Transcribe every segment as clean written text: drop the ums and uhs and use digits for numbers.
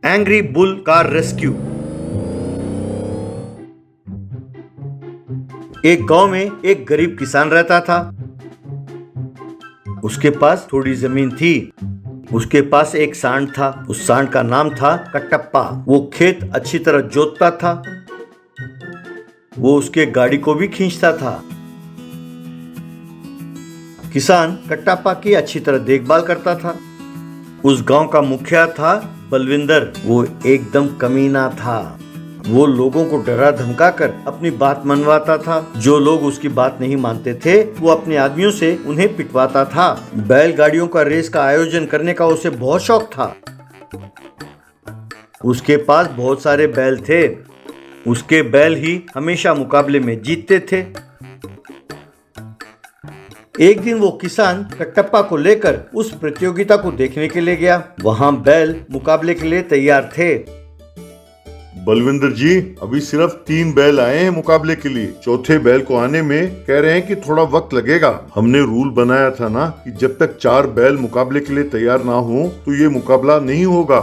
Angry bull car rescue. एक गांव में एक गरीब किसान रहता था। उसके पास थोड़ी जमीन थी। उसके पास एक सांड था। उस सांड का नाम था कटप्पा। वो खेत अच्छी तरह जोतता था। वो उसके गाड़ी को भी खींचता था। किसान कटप्पा की अच्छी तरह देखभाल करता था। उस गांव का मुखिया था बलविंदर। वो एकदम कमीना था। वो लोगों को डरा धमका कर अपनी बात मनवाता था। जो लोग उसकी बात नहीं मानते थे वो अपने आदमियों से उन्हें पिटवाता था। बैलगाड़ियों का रेस का आयोजन करने का उसे बहुत शौक था। उसके पास बहुत सारे बैल थे। उसके बैल ही हमेशा मुकाबले में जीतते थे। एक दिन वो किसान कटप्पा को लेकर उस प्रतियोगिता को देखने के लिए गया। वहां बैल मुकाबले के लिए तैयार थे। बलविंदर जी, अभी सिर्फ 3 बैल आए हैं मुकाबले के लिए। चौथे बैल को आने में कह रहे हैं कि थोड़ा वक्त लगेगा। हमने रूल बनाया था ना कि जब तक 4 बैल मुकाबले के लिए तैयार ना हो तो ये मुकाबला नहीं होगा।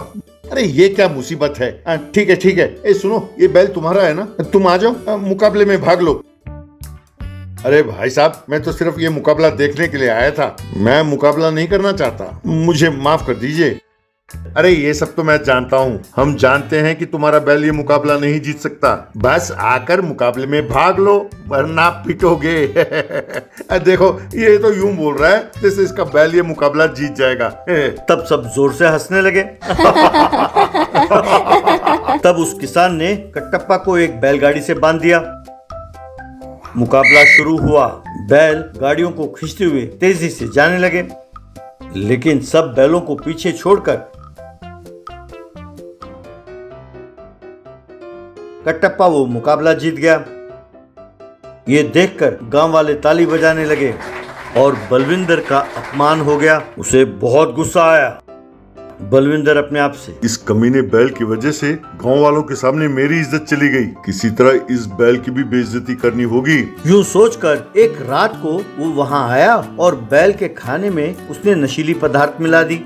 अरे ये क्या मुसीबत है। ठीक है ठीक है। ए सुनो, ये बैल तुम्हारा है ना, तुम आ जाओ, मुकाबले में भाग लो। अरे भाई साहब, मैं तो सिर्फ ये मुकाबला देखने के लिए आया था। मैं मुकाबला नहीं करना चाहता, मुझे माफ कर दीजिए। अरे ये सब तो मैं जानता हूँ। हम जानते हैं कि तुम्हारा बैल ये मुकाबला नहीं जीत सकता। बस आकर मुकाबले में भाग लो वरना पिटोगे। देखो, ये तो यूं बोल रहा है जैसे इसका बैल ये मुकाबला जीत जाएगा। तब सब जोर से हंसने लगे। तब उस किसान ने कटप्पा को एक बैलगाड़ी से बांध दिया। मुकाबला शुरू हुआ। बैल गाड़ियों को खींचते हुए तेजी से जाने लगे, लेकिन सब बैलों को पीछे छोड़कर कटप्पा वो मुकाबला जीत गया। ये देखकर गांव वाले ताली बजाने लगे और बलविंदर का अपमान हो गया। उसे बहुत गुस्सा आया। बलविंदर अपने आप से, इस कमीने बैल की वजह से गांव वालों के सामने मेरी इज्जत चली गई। किसी तरह इस बैल की भी बेइज्जती करनी होगी। यूं सोचकर एक रात को वो वहां आया और बैल के खाने में उसने नशीली पदार्थ मिला दी।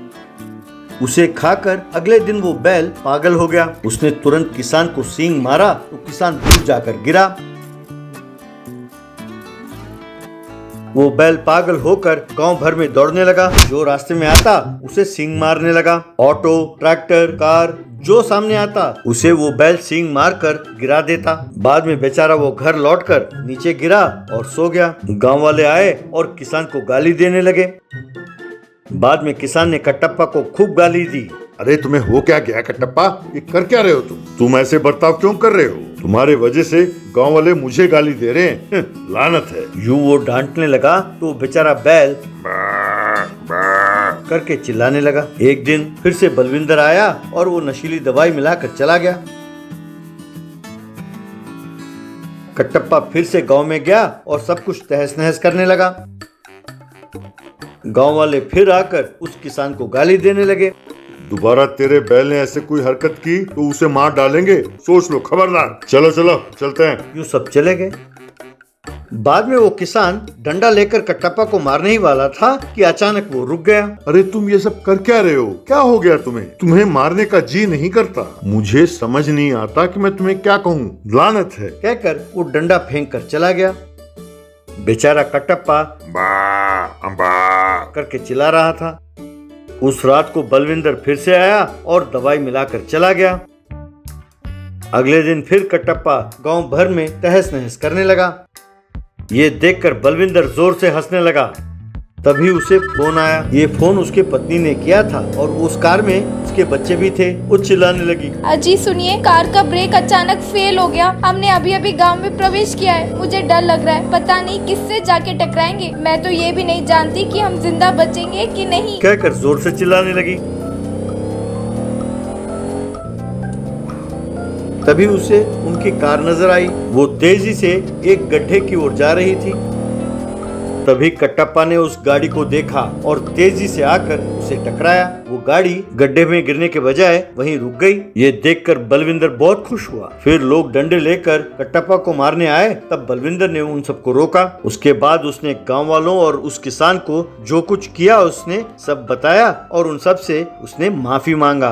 उसे खाकर अगले दिन वो बैल पागल हो गया। उसने तुरंत किसान को सींग मारा तो किसान दूर जाकर गिरा। वो बैल पागल होकर गांव भर में दौड़ने लगा। जो रास्ते में आता उसे सींग मारने लगा। ऑटो, ट्रैक्टर, कार, जो सामने आता उसे वो बैल सींग मारकर गिरा देता। बाद में बेचारा वो घर लौटकर नीचे गिरा और सो गया। गांव वाले आए और किसान को गाली देने लगे। बाद में किसान ने कटप्पा को खूब गाली दी। अरे तुम्हें हो क्या गया कटप्पा, ये कर क्या रहे हो तुम ऐसे बर्ताव क्यों कर रहे हो? तुम्हारे वजह से गांव वाले मुझे गाली दे रहे हैं। लानत है। यूं वो डांटने लगा तो बेचारा बैल करके चिल्लाने लगा। एक दिन फिर से बलविंदर आया और वो नशीली दवाई मिलाकर चला गया। कटप्पा फिर से गांव में गया और सब कुछ तहस नहस करने लगा। गांव वाले फिर आकर उस किसान को गाली देने लगे। दोबारा तेरे बैल ने ऐसे कोई हरकत की तो उसे मार डालेंगे, सोच लो, खबरदार। चलो चलो चलते हैं। यूं सब चले गए। बाद में वो किसान डंडा लेकर कटप्पा को मारने ही वाला था कि अचानक वो रुक गया। अरे तुम ये सब कर क्या रहे हो? क्या हो गया तुम्हें? तुम्हें मारने का जी नहीं करता? मुझे समझ नहीं आता कि मैं तुम्हें क्या कहूँ। लानत है। कहकर वो डंडा फेंक कर चला गया। बेचारा कटप्पा करके चिल्ला रहा था। उस रात को बलविंदर फिर से आया और दवाई मिलाकर चला गया। अगले दिन फिर कटप्पा गांव भर में तहस नहस करने लगा। ये देखकर बलविंदर जोर से हंसने लगा। तभी उसे फोन आया। ये फोन उसके पत्नी ने किया था और उस कार में उसके बच्चे भी थे। वो चिल्लाने लगी, अजी सुनिए, कार का ब्रेक अचानक फेल हो गया। हमने अभी अभी गांव में प्रवेश किया है। मुझे डर लग रहा है, पता नहीं किससे जाके टकराएंगे। मैं तो ये भी नहीं जानती कि हम जिंदा बचेंगे कि नहीं। कहकर जोर से चिल्लाने लगी। तभी उसे उनकी कार नजर आई। वो तेजी से एक गड्ढे की ओर जा रही थी। तभी कटप्पा ने उस गाड़ी को देखा और तेजी से आकर उसे टकराया। वो गाड़ी गड्ढे में गिरने के बजाय वहीं रुक गई। ये देखकर बलविंदर बहुत खुश हुआ। फिर लोग डंडे लेकर कटप्पा को मारने आए। तब बलविंदर ने उन सबको रोका। उसके बाद उसने गांव वालों और उस किसान को जो कुछ किया उसने सब बताया और उन सब से उसने माफी मांगा।